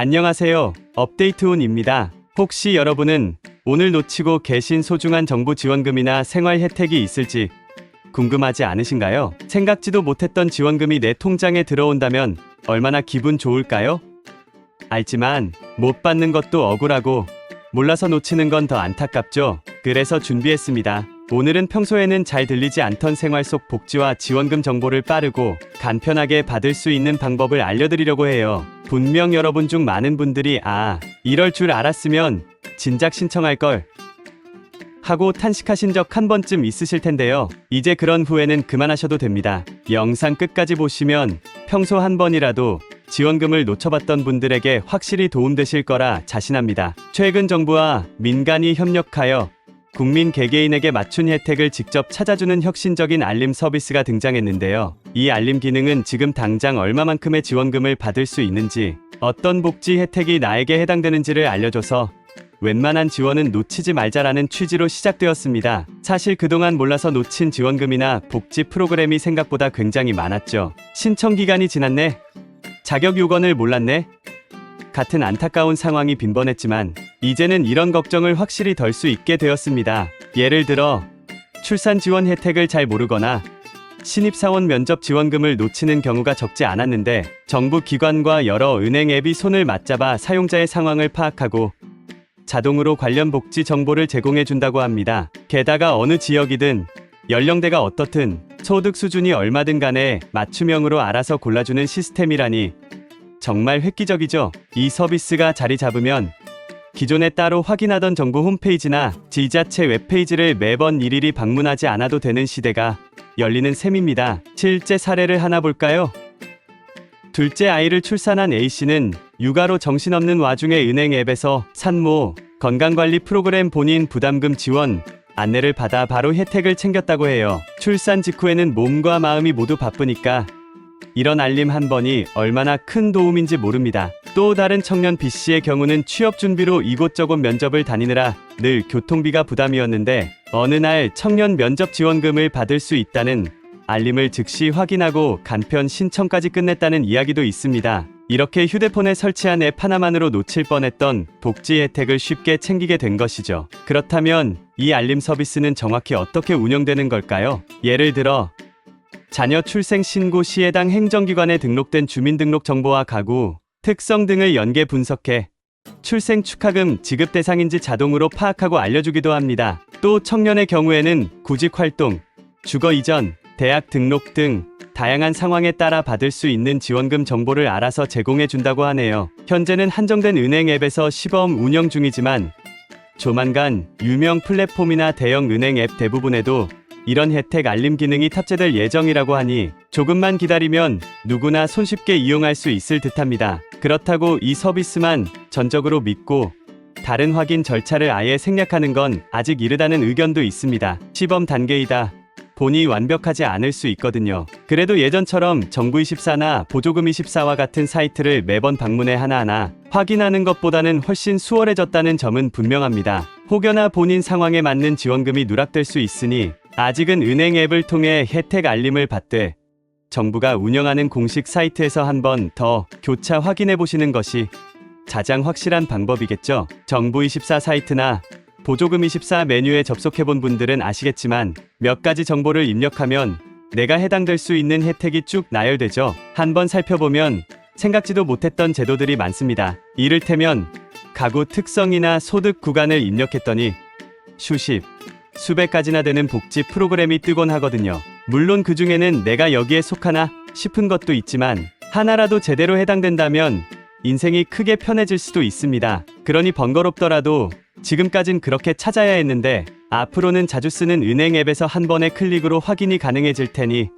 안녕하세요. 업데이트온입니다. 혹시 여러분은 오늘 놓치고 계신 소중한 정부 지원금이나 생활 혜택이 있을지 궁금하지 않으신가요? 생각지도 못했던 지원금이 내 통장에 들어온다면 얼마나 기분 좋을까요? 알지만 못 받는 것도 억울하고 몰라서 놓치는 건 더 안타깝죠. 그래서 준비했습니다. 오늘은 평소에는 잘 들리지 않던 생활 속 복지와 지원금 정보를 빠르고 간편하게 받을 수 있는 방법을 알려드리려고 해요. 분명 여러분 중 많은 분들이 이럴 줄 알았으면 진작 신청할 걸 하고 탄식하신 적 한 번쯤 있으실 텐데요. 이제 그런 후회는 그만하셔도 됩니다. 영상 끝까지 보시면 평소 한 번이라도 지원금을 놓쳐봤던 분들에게 확실히 도움되실 거라 자신합니다. 최근 정부와 민간이 협력하여 국민 개개인에게 맞춘 혜택을 직접 찾아주는 혁신적인 알림 서비스가 등장했는데요. 이 알림 기능은 지금 당장 얼마만큼의 지원금을 받을 수 있는지, 어떤 복지 혜택이 나에게 해당되는지를 알려줘서 웬만한 지원은 놓치지 말자라는 취지로 시작되었습니다. 사실 그동안 몰라서 놓친 지원금이나 복지 프로그램이 생각보다 굉장히 많았죠. 신청 기간이 지났네? 자격 요건을 몰랐네? 같은 안타까운 상황이 빈번했지만 이제는 이런 걱정을 확실히 덜 수 있게 되었습니다. 예를 들어 출산 지원 혜택을 잘 모르거나 신입사원 면접 지원금을 놓치는 경우가 적지 않았는데 정부 기관과 여러 은행 앱이 손을 맞잡아 사용자의 상황을 파악하고 자동으로 관련 복지 정보를 제공해준다고 합니다. 게다가 어느 지역이든 연령대가 어떻든 소득 수준이 얼마든 간에 맞춤형으로 알아서 골라주는 시스템이라니 정말 획기적이죠. 이 서비스가 자리 잡으면 기존에 따로 확인하던 정부 홈페이지나 지자체 웹페이지를 매번 일일이 방문하지 않아도 되는 시대가 열리는 셈입니다. 실제 사례를 하나 볼까요? 둘째 아이를 출산한 A씨는 육아로 정신없는 와중에 은행 앱에서 산모 건강관리 프로그램 본인 부담금 지원 안내를 받아 바로 혜택을 챙겼다고 해요. 출산 직후에는 몸과 마음이 모두 바쁘니까 이런 알림 한 번이 얼마나 큰 도움인지 모릅니다. 또 다른 청년 B씨의 경우는 취업 준비로 이곳저곳 면접을 다니느라 늘 교통비가 부담이었는데 어느 날 청년 면접 지원금을 받을 수 있다는 알림을 즉시 확인하고 간편 신청까지 끝냈다는 이야기도 있습니다. 이렇게 휴대폰에 설치한 앱 하나만으로 놓칠 뻔했던 복지 혜택을 쉽게 챙기게 된 것이죠. 그렇다면 이 알림 서비스는 정확히 어떻게 운영되는 걸까요? 예를 들어 자녀 출생 신고 시 해당 행정기관에 등록된 주민등록 정보와 가구, 특성 등을 연계 분석해 출생 축하금 지급 대상인지 자동으로 파악하고 알려주기도 합니다. 또 청년의 경우에는 구직 활동, 주거 이전, 대학 등록 등 다양한 상황에 따라 받을 수 있는 지원금 정보를 알아서 제공해준다고 하네요. 현재는 한정된 은행 앱에서 시범 운영 중이지만 조만간 유명 플랫폼이나 대형 은행 앱 대부분에도 이런 혜택 알림 기능이 탑재될 예정이라고 하니 조금만 기다리면 누구나 손쉽게 이용할 수 있을 듯합니다. 그렇다고 이 서비스만 전적으로 믿고 다른 확인 절차를 아예 생략하는 건 아직 이르다는 의견도 있습니다. 시범 단계이다 보니 완벽하지 않을 수 있거든요. 그래도 예전처럼 정부24나 보조금24와 같은 사이트를 매번 방문해 하나하나 확인하는 것보다는 훨씬 수월해졌다는 점은 분명합니다. 혹여나 본인 상황에 맞는 지원금이 누락될 수 있으니 아직은 은행 앱을 통해 혜택 알림을 받되 정부가 운영하는 공식 사이트에서 한 번 더 교차 확인해 보시는 것이 가장 확실한 방법이겠죠. 정부24 사이트나 보조금24 메뉴에 접속해본 분들은 아시겠지만 몇 가지 정보를 입력하면 내가 해당될 수 있는 혜택이 쭉 나열되죠. 한번 살펴보면 생각지도 못했던 제도들이 많습니다. 이를테면 가구 특성이나 소득 구간을 입력했더니 수백 가지나 되는 복지 프로그램이 뜨곤 하거든요. 물론 그 중에는 내가 여기에 속하나 싶은 것도 있지만 하나라도 제대로 해당된다면 인생이 크게 편해질 수도 있습니다. 그러니 번거롭더라도 지금까진 그렇게 찾아야 했는데 앞으로는 자주 쓰는 은행 앱에서 한 번의 클릭으로 확인이 가능해질 테니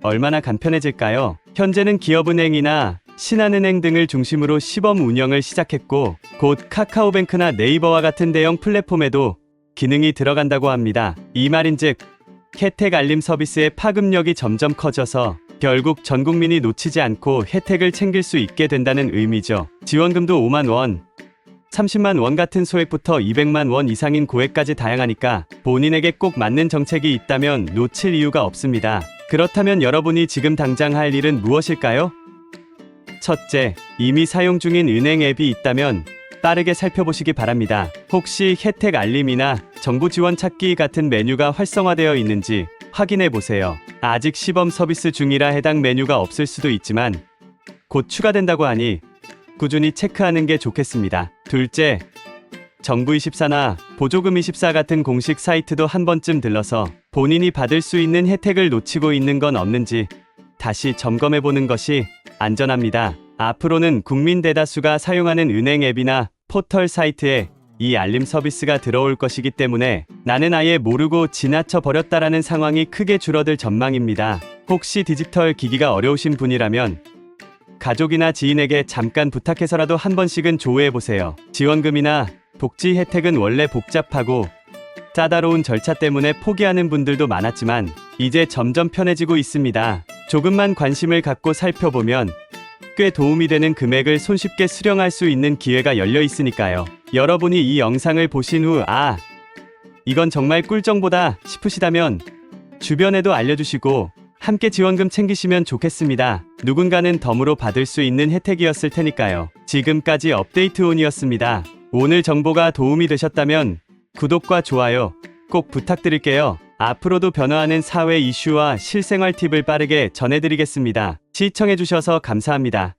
얼마나 간편해질까요? 현재는 기업은행이나 신한은행 등을 중심으로 시범 운영을 시작했고 곧 카카오뱅크나 네이버와 같은 대형 플랫폼에도 기능이 들어간다고 합니다. 이 말인즉 혜택 알림 서비스의 파급력이 점점 커져서 결국 전 국민이 놓치지 않고 혜택을 챙길 수 있게 된다는 의미죠. 지원금도 5만 원, 30만 원 같은 소액부터 200만 원 이상인 고액까지 다양하니까 본인에게 꼭 맞는 정책이 있다면 놓칠 이유가 없습니다. 그렇다면 여러분이 지금 당장 할 일은 무엇일까요? 첫째, 이미 사용 중인 은행 앱이 있다면 빠르게 살펴보시기 바랍니다. 혹시 혜택 알림이나 정보 지원 찾기 같은 메뉴가 활성화되어 있는지 확인해 보세요. 아직 시범 서비스 중이라 해당 메뉴가 없을 수도 있지만 곧 추가된다고 하니 꾸준히 체크하는 게 좋겠습니다. 둘째, 정부24나 보조금24 같은 공식 사이트도 한 번쯤 들러서 본인이 받을 수 있는 혜택을 놓치고 있는 건 없는지 다시 점검해 보는 것이 안전합니다. 앞으로는 국민 대다수가 사용하는 은행 앱이나 포털 사이트에 이 알림 서비스가 들어올 것이기 때문에 나는 아예 모르고 지나쳐 버렸다라는 상황이 크게 줄어들 전망입니다. 혹시 디지털 기기가 어려우신 분이라면 가족이나 지인에게 잠깐 부탁해서라도 한 번씩은 조회해 보세요. 지원금이나 복지 혜택은 원래 복잡하고 까다로운 절차 때문에 포기하는 분들도 많았지만 이제 점점 편해지고 있습니다. 조금만 관심을 갖고 살펴보면 꽤 도움이 되는 금액을 손쉽게 수령할 수 있는 기회가 열려 있으니까요. 여러분이 이 영상을 보신 후 이건 정말 꿀정보다 싶으시다면 주변에도 알려주시고 함께 지원금 챙기시면 좋겠습니다. 누군가는 덤으로 받을 수 있는 혜택이었을 테니까요. 지금까지 업데이트온이었습니다. 오늘 정보가 도움이 되셨다면 구독과 좋아요 꼭 부탁드릴게요. 앞으로도 변화하는 사회 이슈와 실생활 팁을 빠르게 전해드리겠습니다. 시청해주셔서 감사합니다.